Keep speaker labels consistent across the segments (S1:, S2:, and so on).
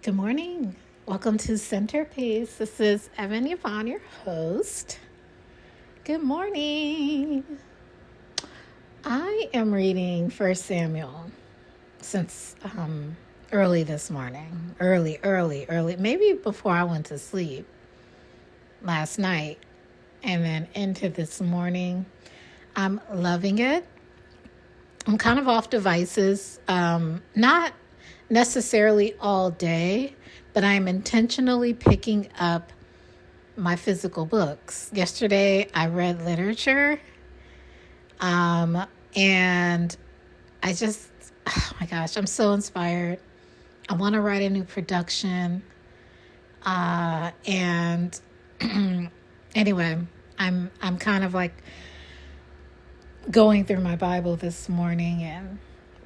S1: Good morning. Welcome to Centerpiece. This is Evan Yvonne, your host. Good morning. I am reading First Samuel since early this morning. Early. Maybe before I went to sleep last night and then into this morning. I'm loving it. I'm kind of off devices, not necessarily all day, but I'm intentionally picking up my physical books. Yesterday, I read literature, and oh my gosh, I'm so inspired. I want to write a new production, and anyway, I'm kind of like going through my Bible this morning and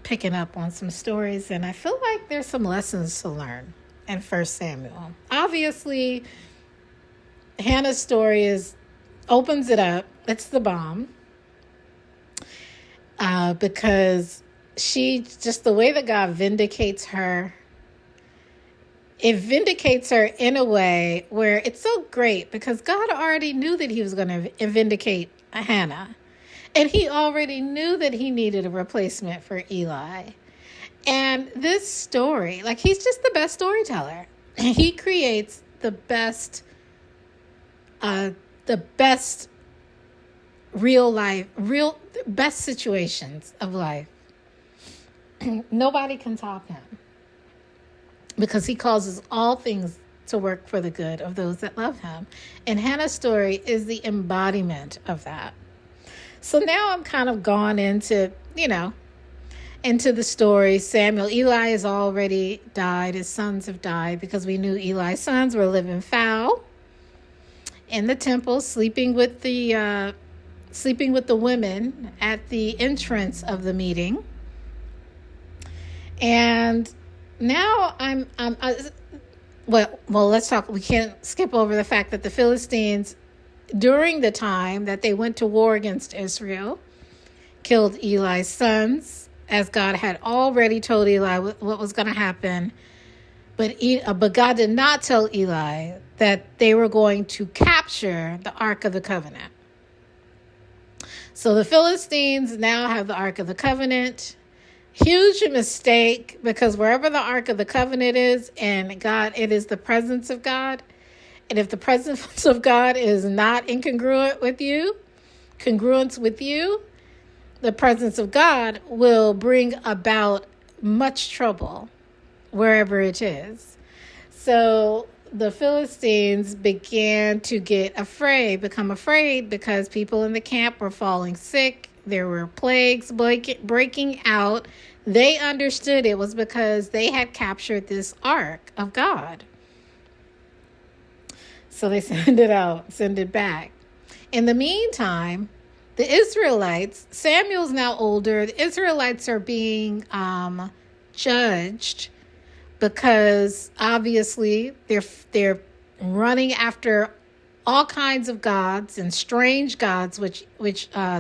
S1: picking up on some stories, and I feel like there's some lessons to learn in First Samuel. Obviously, Hannah's story opens it up. It's the bomb, because just the way that God vindicates her, it vindicates her in a way where it's so great because God already knew that he was going to vindicate Hannah. And he already knew that he needed a replacement for Eli. And this story, he's just the best storyteller. He creates the best best situations of life. Nobody can top him because he causes all things to work for the good of those that love him. And Hannah's story is the embodiment of that. So now I'm kind of gone into the story. Eli has already died. His sons have died because we knew Eli's sons were living foul in the temple, sleeping with the women at the entrance of the meeting. And now let's talk. We can't skip over the fact that the Philistines, during the time that they went to war against Israel, killed Eli's sons, as God had already told Eli what was going to happen. But God did not tell Eli that they were going to capture the Ark of the Covenant. So the Philistines now have the Ark of the Covenant. Huge mistake, because wherever the Ark of the Covenant is, it is the presence of God. And if the presence of God is not congruence with you, the presence of God will bring about much trouble wherever it is. So the Philistines began to become afraid because people in the camp were falling sick. There were plagues breaking out. They understood it was because they had captured this ark of God. So they send it back. In the meantime, the Israelites, Samuel's now older, the Israelites are being judged because obviously they're running after all kinds of gods and strange gods, which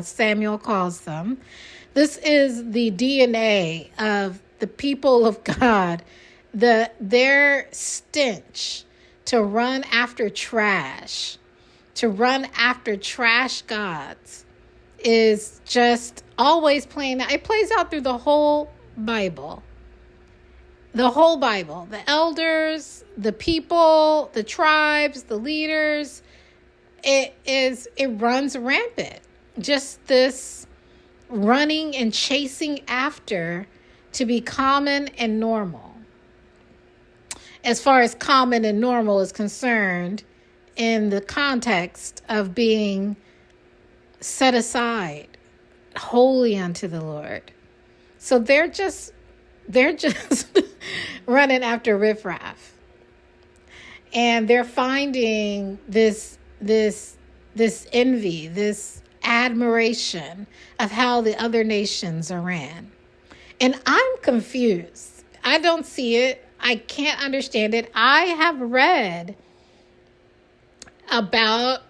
S1: Samuel calls them. This is the DNA of the people of God, their stench to run after trash gods is just always playing out. It plays out through the whole Bible. The whole Bible. The elders, the people, the tribes, the leaders. It runs rampant. Just this running and chasing after to be common and normal. As far as common and normal is concerned, in the context of being set aside, holy unto the Lord. So they're just running after riffraff. And they're finding this envy, this admiration of how the other nations are ran. And I'm confused. I don't see it. I can't understand it. I have read about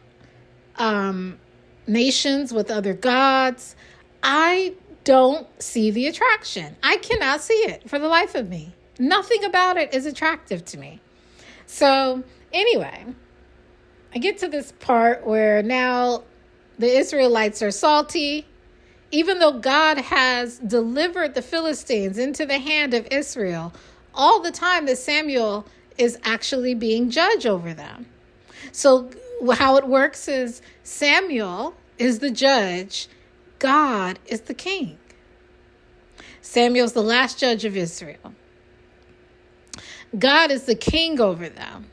S1: nations with other gods. I don't see the attraction. I cannot see it for the life of me. Nothing about it is attractive to me. So anyway, I get to this part where now the Israelites are salty. Even though God has delivered the Philistines into the hand of Israel, all the time that Samuel is actually being judge over them. So how it works is Samuel is the judge, God is the king. Samuel's the last judge of Israel. God is the king over them.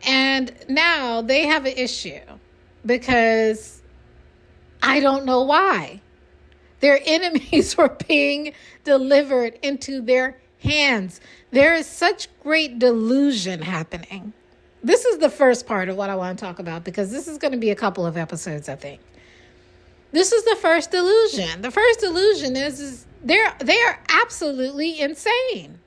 S1: And now they have an issue because I don't know why. Their enemies were being delivered into their hands. There is such great delusion happening. This is the first part of what I want to talk about because this is going to be a couple of episodes, I think. This is the first delusion. The first delusion is they are absolutely insane.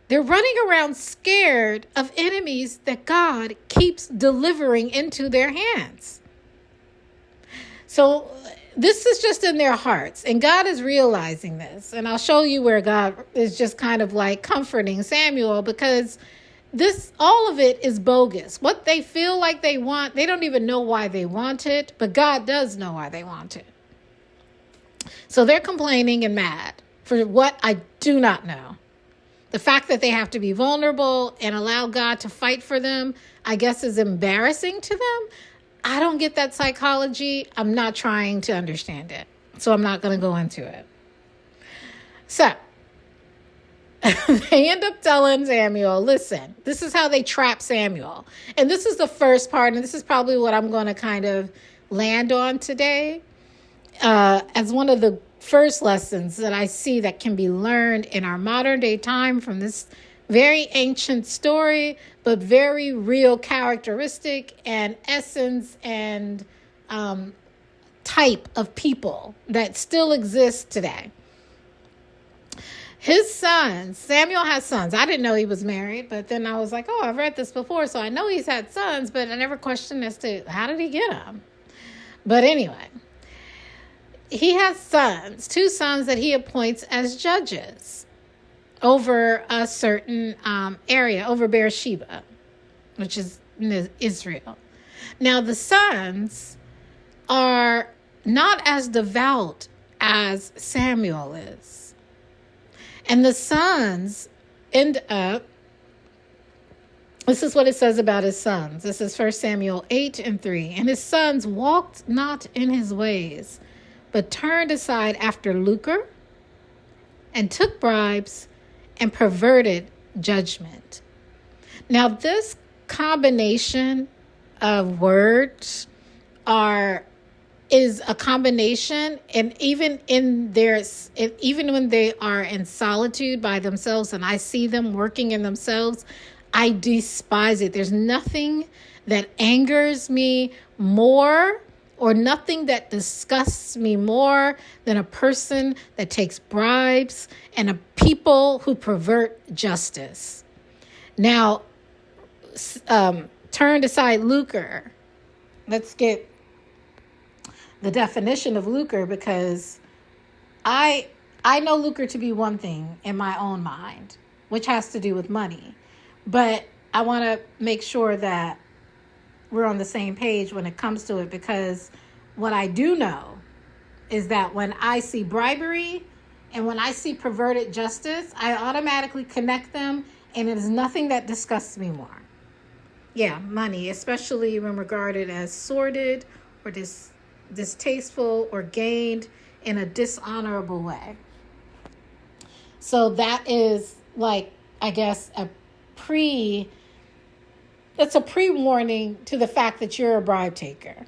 S1: They're running around scared of enemies that God keeps delivering into their hands. So this is just in their hearts, and God is realizing this. And I'll show you where God is just kind of like comforting Samuel, because all of it is bogus. What they feel like they want, they don't even know why they want it, but God does know why they want it. So they're complaining and mad for what I do not know. The fact that they have to be vulnerable and allow God to fight for them, I guess, is embarrassing to them. I don't get that psychology. I'm not trying to understand it. So I'm not going to go into it. So they end up telling Samuel, listen, this is how they trap Samuel. And this is the first part, and this is probably what I'm going to kind of land on today as one of the first lessons that I see that can be learned in our modern day time from this very ancient story, but very real characteristic and essence and type of people that still exist today. His sons, Samuel has sons. I didn't know he was married, but then I was like, oh, I've read this before, so I know he's had sons, but I never questioned as to how did he get them. But anyway, he has sons, 2 sons that he appoints as judges over a certain area, over Beersheba, which is Israel. Now, the sons are not as devout as Samuel is. And the sons end up, this is what it says about his sons. This is 1 Samuel 8:3. And his sons walked not in his ways, but turned aside after lucre and took bribes and perverted judgment. Now, this combination of words is a combination, and even when they are in solitude by themselves and I see them working in themselves, I despise it. There's nothing that angers me more or nothing that disgusts me more than a person that takes bribes and a people who pervert justice. Now, turned aside lucre. Let's get the definition of lucre, because I know lucre to be one thing in my own mind, which has to do with money. But I want to make sure that we're on the same page when it comes to it, because what I do know is that when I see bribery and when I see perverted justice, I automatically connect them, and it is nothing that disgusts me more. Yeah, money, especially when regarded as sordid or distasteful or gained in a dishonorable way. So that is like, I guess, that's a pre-warning to the fact that you're a bribe taker.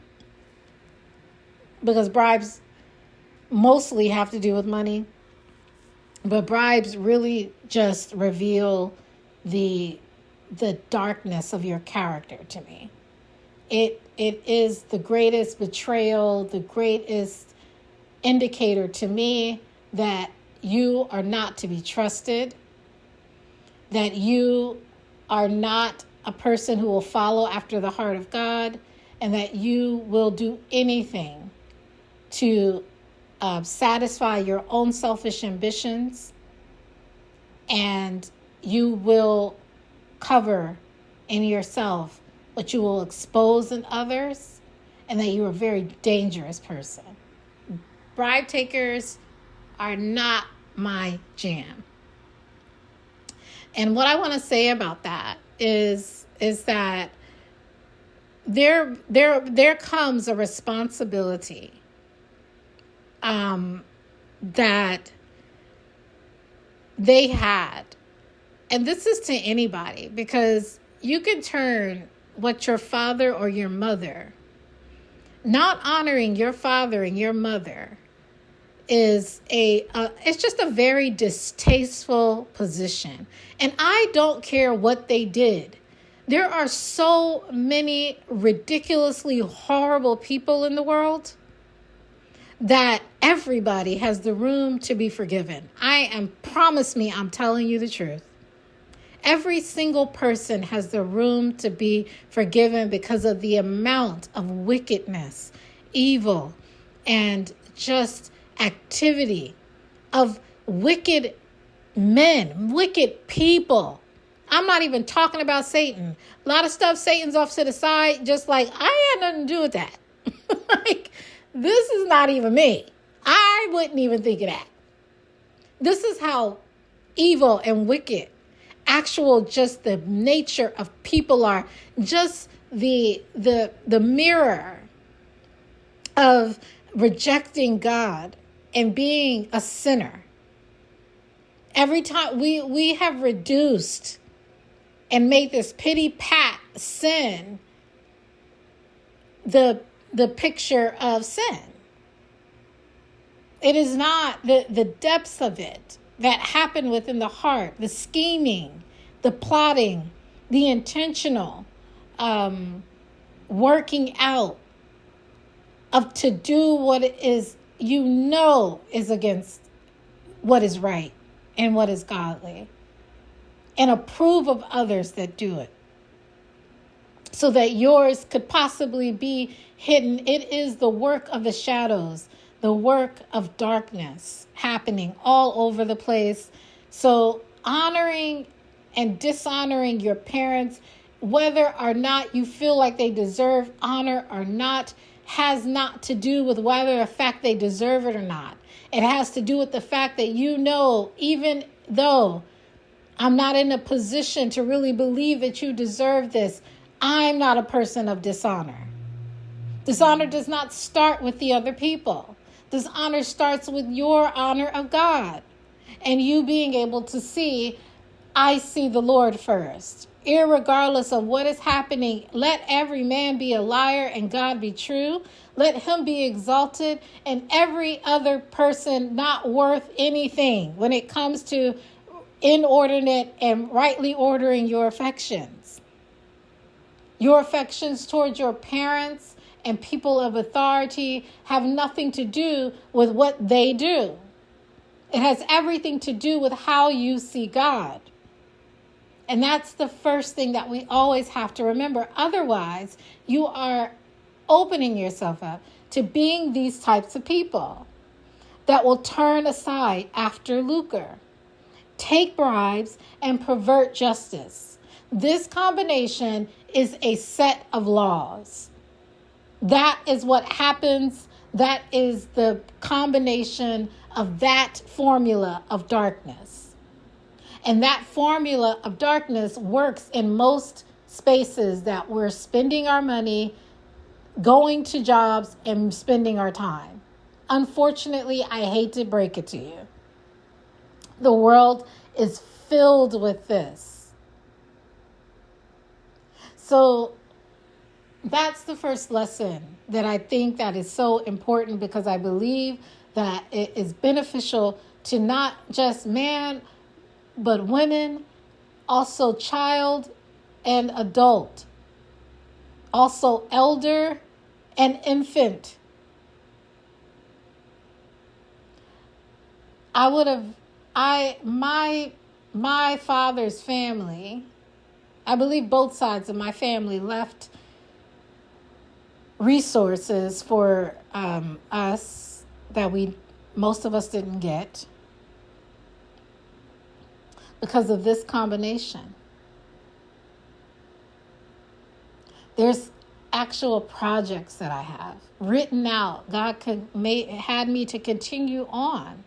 S1: Because bribes mostly have to do with money, but bribes really just reveal the darkness of your character to me. It is the greatest betrayal, the greatest indicator to me that you are not to be trusted, that you are not a person who will follow after the heart of God, and that you will do anything to satisfy your own selfish ambitions and you will cover in yourself what you will expose in others, and that you're a very dangerous person. Bribe takers are not my jam. And what I want to say about that is that there comes a responsibility that they had. And this is to anybody, because you can turn what your father or your mother, not honoring your father and your mother, is it's just a very distasteful position. And I don't care what they did. There are so many ridiculously horrible people in the world that everybody has the room to be forgiven. Promise me, I'm telling you the truth. Every single person has the room to be forgiven because of the amount of wickedness, evil, and just activity of wicked men, wicked people. I'm not even talking about Satan. A lot of stuff Satan's off to the side, just like, I had nothing to do with that. Like, this is not even me. I wouldn't even think of that. This is how evil and wicked, just the nature of people are, just the mirror of rejecting God and being a sinner. Every time we have reduced and made this pity pat sin the picture of sin. It is not the depths of it that happen within the heart, the scheming, the plotting, the intentional working out of to do what it is is against what is right and what is godly, and approve of others that do it, so that yours could possibly be hidden. It is the work of the shadows, the work of darkness happening all over the place. So honoring and dishonoring your parents, whether or not you feel like they deserve honor or not, has not to do with whether the fact they deserve it or not. It has to do with the fact that even though I'm not in a position to really believe that you deserve this, I'm not a person of dishonor. Dishonor does not start with the other people. Dishonor starts with your honor of God and you being able to see, I see the Lord first. Irregardless of what is happening, let every man be a liar and God be true. Let him be exalted and every other person not worth anything when it comes to inordinate and rightly ordering your affections. Your affections towards your parents and people of authority have nothing to do with what they do. It has everything to do with how you see God. And that's the first thing that we always have to remember. Otherwise, you are opening yourself up to being these types of people that will turn aside after lucre, take bribes, and pervert justice. This combination is a set of laws. That is what happens. That is the combination of that formula of darkness. And that formula of darkness works in most spaces that we're spending our money, going to jobs, and spending our time. Unfortunately, I hate to break it to you. The world is filled with this. So that's the first lesson that I think that is so important, because I believe that it is beneficial to not just man, but women, also child and adult, also elder and infant. My father's family, I believe both sides of my family left resources for us that most of us didn't get. because of this combination. There's actual projects that I have written out. God had me to continue on.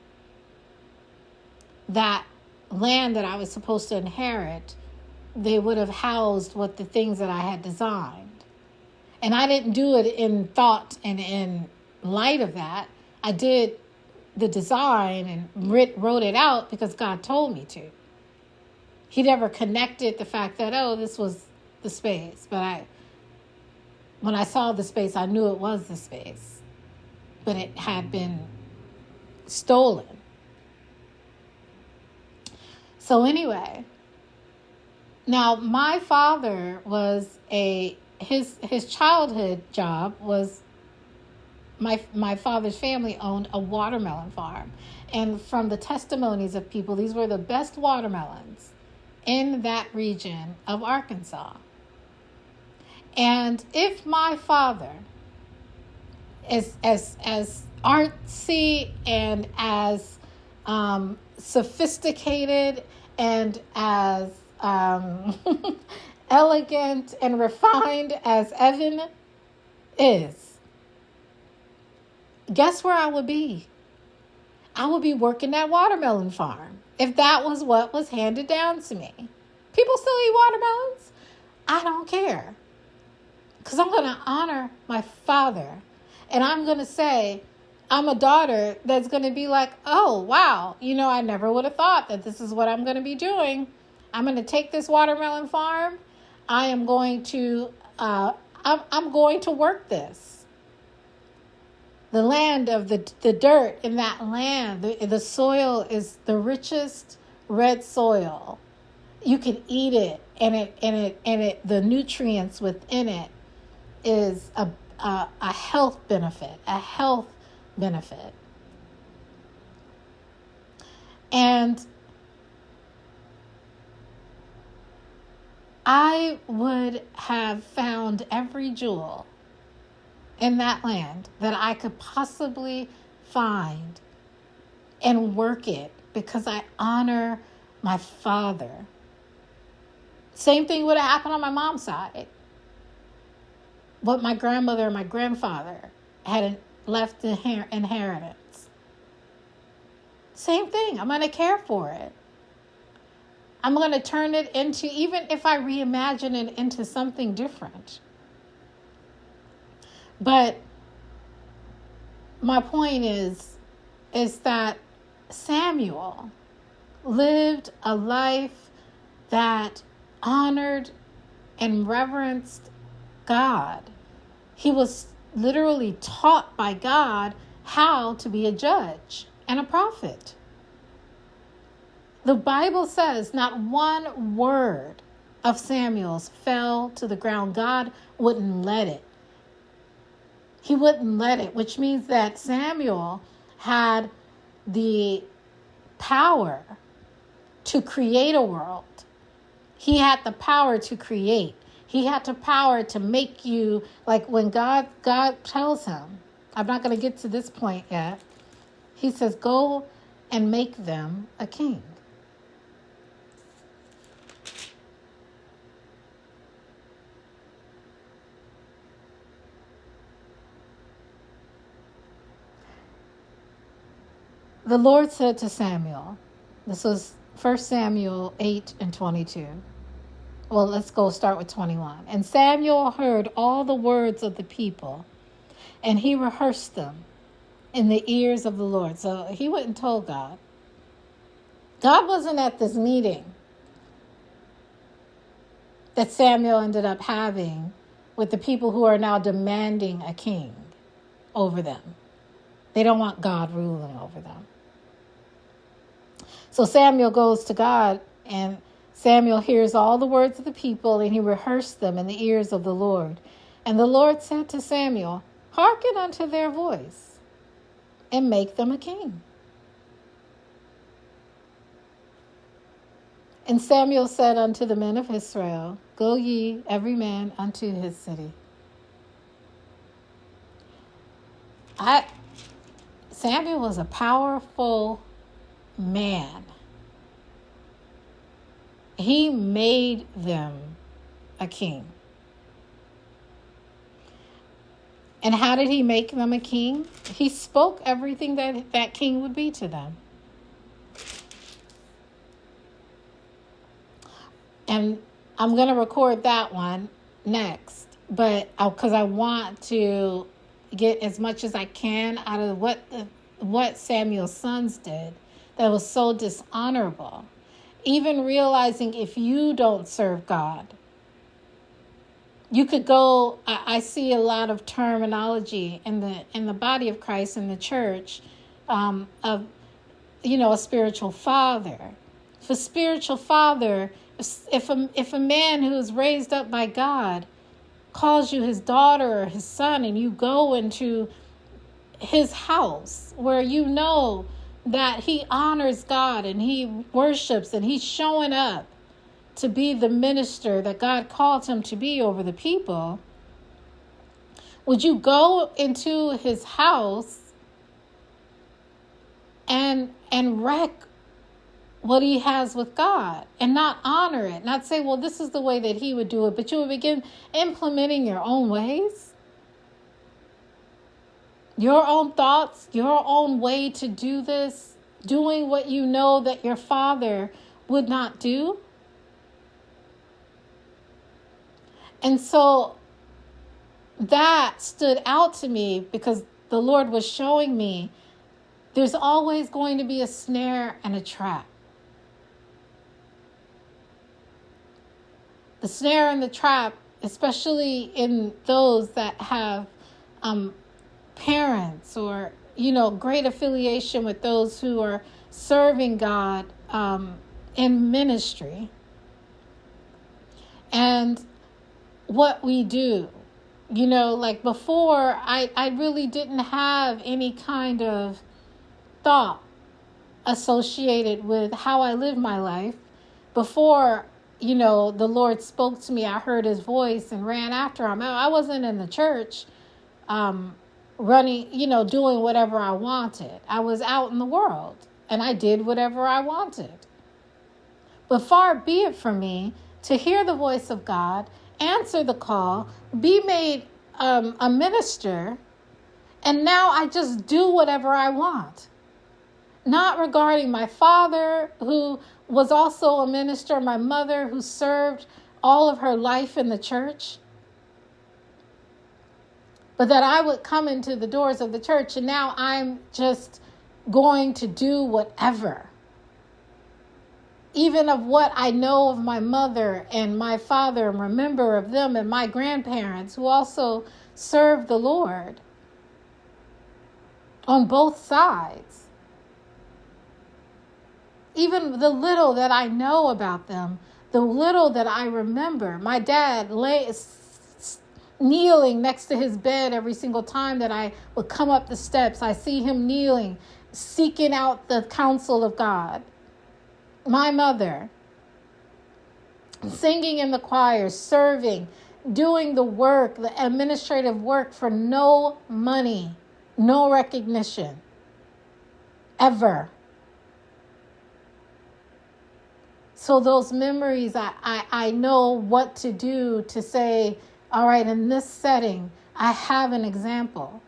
S1: That land that I was supposed to inherit, they would have housed what the things that I had designed. And I didn't do it in thought and in light of that. I did the design and wrote it out because God told me to. He never connected the fact that, oh, this was the space. But when I saw the space, I knew it was the space. But it had been stolen. So anyway, now my father was his childhood job was, my father's family owned a watermelon farm. And from the testimonies of people, these were the best watermelons in that region of Arkansas. And if my father, as artsy and as sophisticated and as elegant and refined as Evan is, guess where I would be? I would be working that watermelon farm if that was what was handed down to me. People still eat watermelons. I don't care. Because I'm going to honor my father. And I'm going to say, I'm a daughter that's going to be like, oh, wow. I never would have thought that this is what I'm going to be doing. I'm going to take this watermelon farm. I am going to, I'm going to work this. The land of the dirt in that land, the soil is the richest red soil. You can eat it, and the nutrients within it is a health benefit, And I would have found every jewel in that land that I could possibly find and work it because I honor my father. Same thing would have happened on my mom's side. What my grandmother and my grandfather had left inheritance. Same thing. I'm going to care for it. I'm going to turn it into, even if I reimagine it, into something different. But my point is that Samuel lived a life that honored and reverenced God. He was literally taught by God how to be a judge and a prophet. The Bible says not one word of Samuel's fell to the ground. God wouldn't let it. He wouldn't let it, which means that Samuel had the power to create a world. He had the power to create. He had the power to make you, like when God tells him, I'm not going to get to this point yet. He says, go and make them a king. The Lord said to Samuel, this was 1 Samuel 8:22. Well, let's go start with 21. And Samuel heard all the words of the people, and he rehearsed them in the ears of the Lord. So he went and told God. God wasn't at this meeting that Samuel ended up having with the people who are now demanding a king over them. They don't want God ruling over them. So Samuel goes to God, and Samuel hears all the words of the people, and he rehearsed them in the ears of the Lord. And the Lord said to Samuel, hearken unto their voice, and make them a king. And Samuel said unto the men of Israel, go ye every man unto his city. Samuel was a powerful man. He made them a king. And how did he make them a king? He spoke everything that king would be to them. And I'm going to record that one next, but because I want to get as much as I can out of what Samuel's sons did that was so dishonorable. Even realizing if you don't serve God, you could go. I see a lot of terminology in the body of Christ in the church of a spiritual father. If a spiritual father, if a man who is raised up by God calls you his daughter or his son, and you go into his house where you know that he honors God and he worships and he's showing up to be the minister that God called him to be over the people, would you go into his house and wreck what he has with God and not honor it, not say, well, this is the way that he would do it, but you would begin implementing your own ways, your own thoughts, your own way to do this, doing what you know that your father would not do? And so that stood out to me because the Lord was showing me there's always going to be a snare and a trap. The snare and the trap, especially in those that have parents or, great affiliation with those who are serving God in ministry. And what we do, like before, I really didn't have any kind of thought associated with how I live my life. Before, the Lord spoke to me, I heard his voice and ran after him. I wasn't in the church running, doing whatever I wanted. I was out in the world and I did whatever I wanted. But far be it from me to hear the voice of God, answer the call, be made a minister, and now I just do whatever I want. Not regarding my father, who was also a minister, my mother, who served all of her life in the church, but that I would come into the doors of the church and now I'm just going to do whatever. Even of what I know of my mother and my father and remember of them and my grandparents who also served the Lord on both sides. Even the little that I know about them, the little that I remember, my dad kneeling next to his bed every single time that I would come up the steps. I see him kneeling, seeking out the counsel of God. My mother, singing in the choir, serving, doing the work, the administrative work for no money, no recognition, ever. So those memories, I know what to do to say, all right, in this setting, I have an example.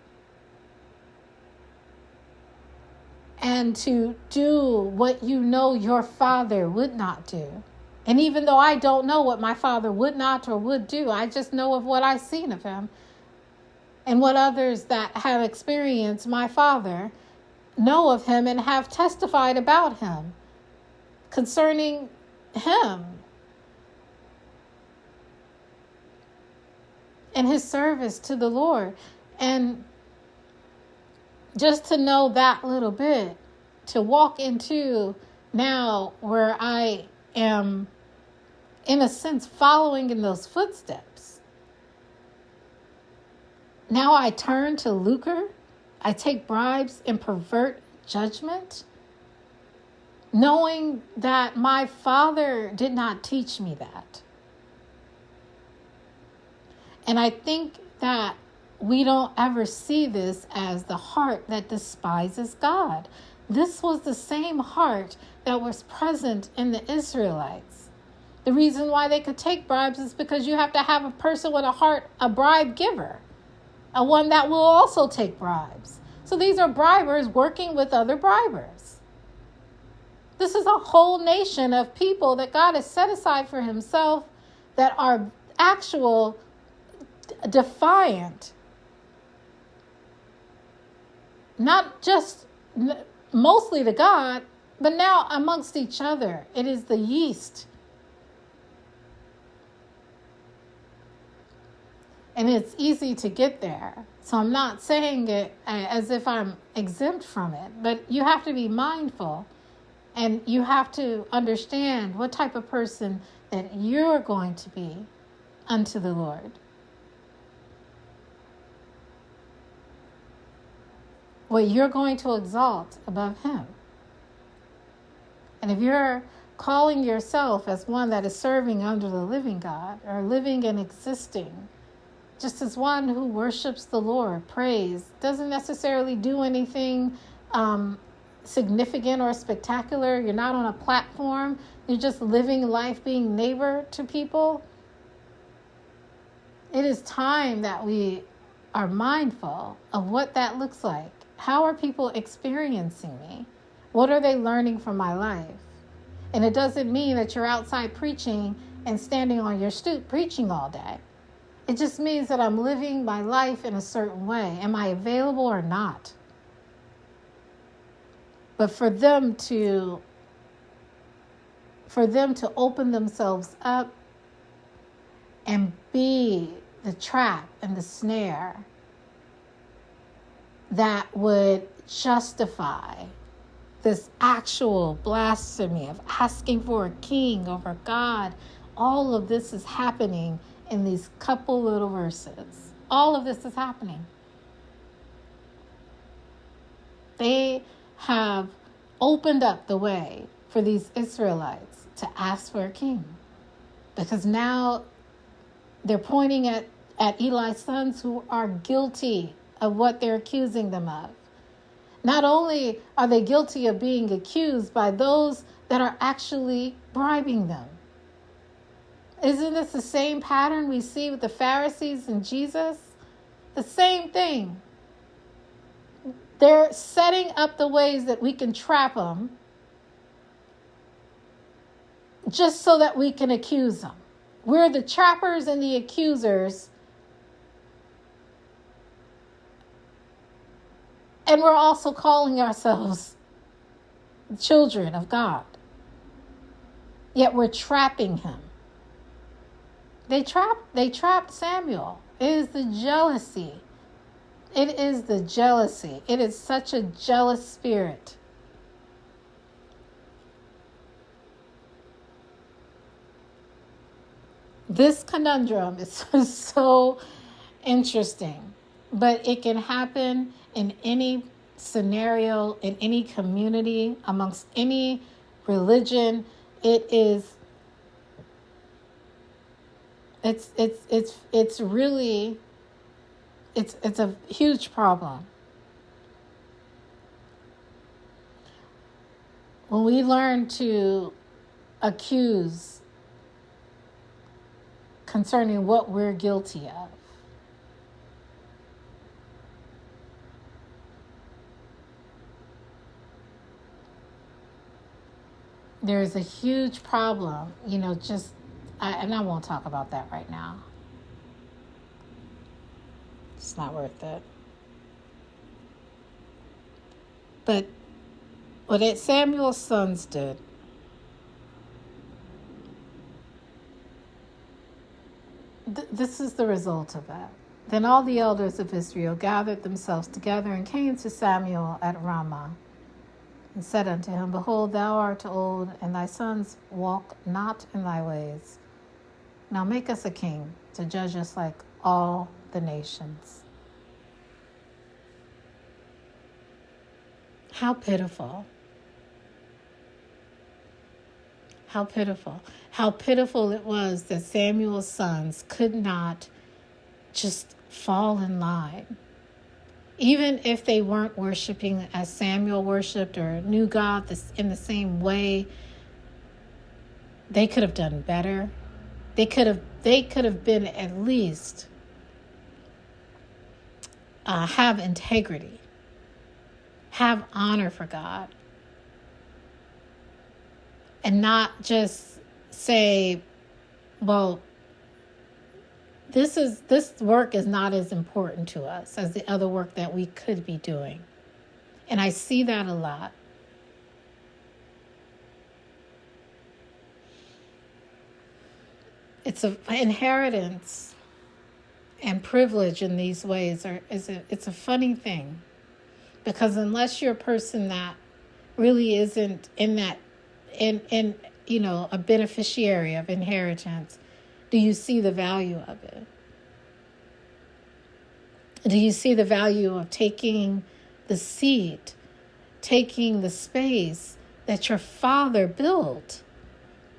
S1: And to do what you know your father would not do. And even though I don't know what my father would not or would do, I just know of what I've seen of him. And what others that have experienced my father know of him and have testified about him concerning him and his service to the Lord. And just to know that little bit, to walk into now where I am, in a sense, following in those footsteps. Now I turn to lucre. I take bribes and pervert judgment, knowing that my father did not teach me that. And I think that we don't ever see this as the heart that despises God. This was the same heart that was present in the Israelites. The reason why they could take bribes is because you have to have a person with a heart, a bribe giver, a one that will also take bribes. So these are bribers working with other bribers. This is a whole nation of people that God has set aside for himself that are actual defiant. Not just mostly to God, but now amongst each other. It is the yeast. And it's easy to get there. So I'm not saying it as if I'm exempt from it, but you have to be mindful and you have to understand what type of person that you're going to be unto the Lord. What you're going to exalt above him. And if you're calling yourself as one that is serving under the living God or living and existing, just as one who worships the Lord, prays, doesn't necessarily do anything significant or spectacular. You're not on a platform. You're just living life being neighbor to people. It is time that we are mindful of what that looks like. How are people experiencing me? What are they learning from my life? And it doesn't mean that you're outside preaching and standing on your stoop preaching all day. It just means that I'm living my life in a certain way. Am I available or not? But for them to open themselves up and be the trap and the snare that would justify this actual blasphemy of asking for a king over God, all of this is happening in these couple little verses. All of this is happening. They have opened up the way for these Israelites to ask for a king. Because now they're pointing at Eli's sons who are guilty of what they're accusing them of. Not only are they guilty of being accused by those that are actually bribing them. Isn't this the same pattern we see with the Pharisees and Jesus? The same thing. They're setting up the ways that we can trap them just so that we can accuse them. We're the trappers and the accusers. And we're also calling ourselves children of God. Yet we're trapping him. They trapped Samuel. It is the jealousy. It is the jealousy. It is such a jealous spirit. This conundrum is so interesting, but it can happen in any scenario, in any community, amongst any religion. It's a huge problem. When we learn to accuse concerning what we're guilty of, there's a huge problem, and I won't talk about that right now. It's not worth it. But what Samuel's sons did, this is the result of that. Then all the elders of Israel gathered themselves together and came to Samuel at Ramah and said unto him, Behold, thou art old, and thy sons walk not in thy ways. Now make us a king to judge us like all the nations. How pitiful. How pitiful. How pitiful it was that Samuel's sons could not just fall in line. Even if they weren't worshiping as Samuel worshiped or knew God in the same way, They could have done better. They could have been at least have integrity, have honor for God, and not just say, well, this work is not as important to us as the other work that we could be doing. And I see that a lot. It's an inheritance and privilege in these ways it's a funny thing, because unless you're a person that really isn't in a beneficiary of inheritance, do you see the value of it? Do you see the value of taking the seat, taking the space that your father built?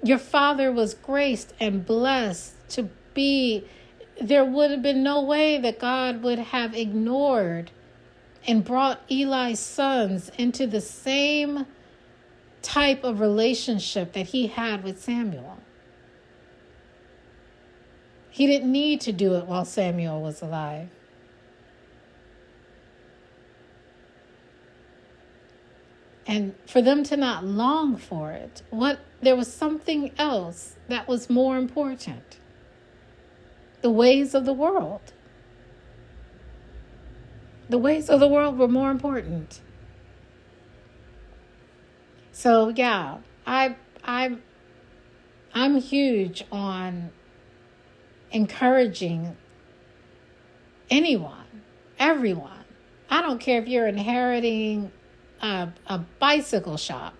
S1: Your father was graced and blessed to be. There would have been no way that God would have ignored and brought Eli's sons into the same type of relationship that he had with Samuel. He didn't need to do it while Samuel was alive. And for them to not long for it, there was something else that was more important. The ways of the world. The ways of the world were more important. So yeah, I'm huge on encouraging anyone, everyone. I don't care if you're inheriting a bicycle shop.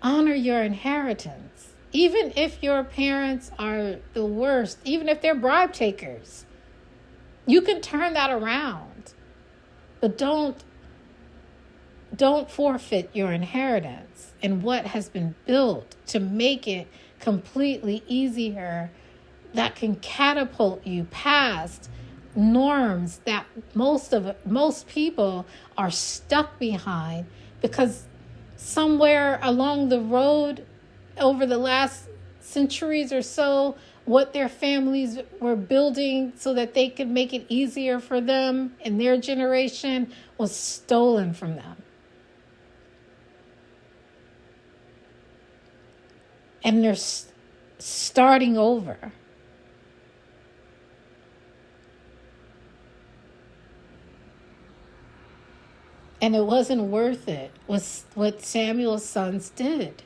S1: Honor your inheritance. Even if your parents are the worst, even if they're bribe takers, you can turn that around. But don't forfeit your inheritance and what has been built to make it completely easier, that can catapult you past norms that most people are stuck behind, because somewhere along the road over the last centuries or so, what their families were building so that they could make it easier for them in their generation was stolen from them. And they're starting over. And it wasn't worth it, was what Samuel's sons did.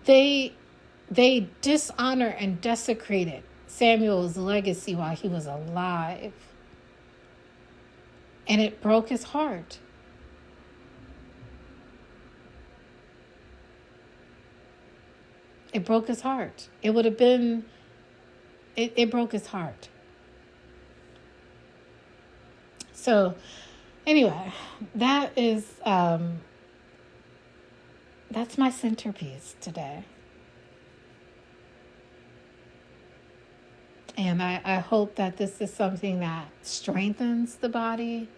S1: They dishonor and desecrated Samuel's legacy while he was alive. And it broke his heart. It broke his heart. It would have been, it broke his heart. So anyway, that's my centerpiece today. And I hope that this is something that strengthens the body.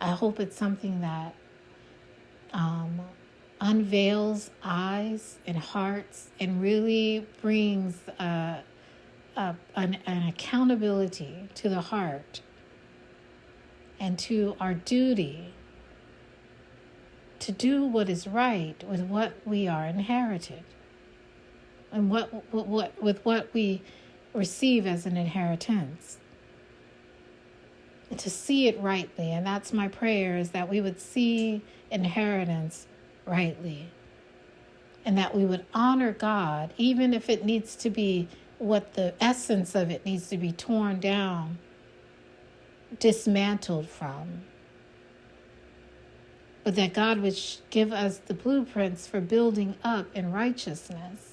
S1: I hope it's something that unveils eyes and hearts and really brings an accountability to the heart and to our duty to do what is right with what we are inherited and with what we receive as an inheritance, and to see it rightly. And that's my prayer, is that we would see inheritance rightly, and that we would honor God, even if it needs to be, what the essence of it needs to be torn down, dismantled from, but that God would give us the blueprints for building up in righteousness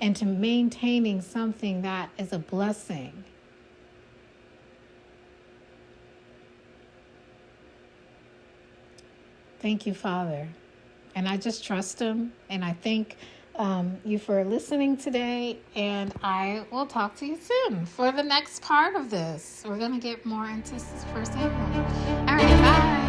S1: and to maintaining something that is a blessing. Thank you, Father. And I just trust Him. And I thank you for listening today. And I will talk to you soon for the next part of this. We're going to get more into 1 Samuel. All right, bye.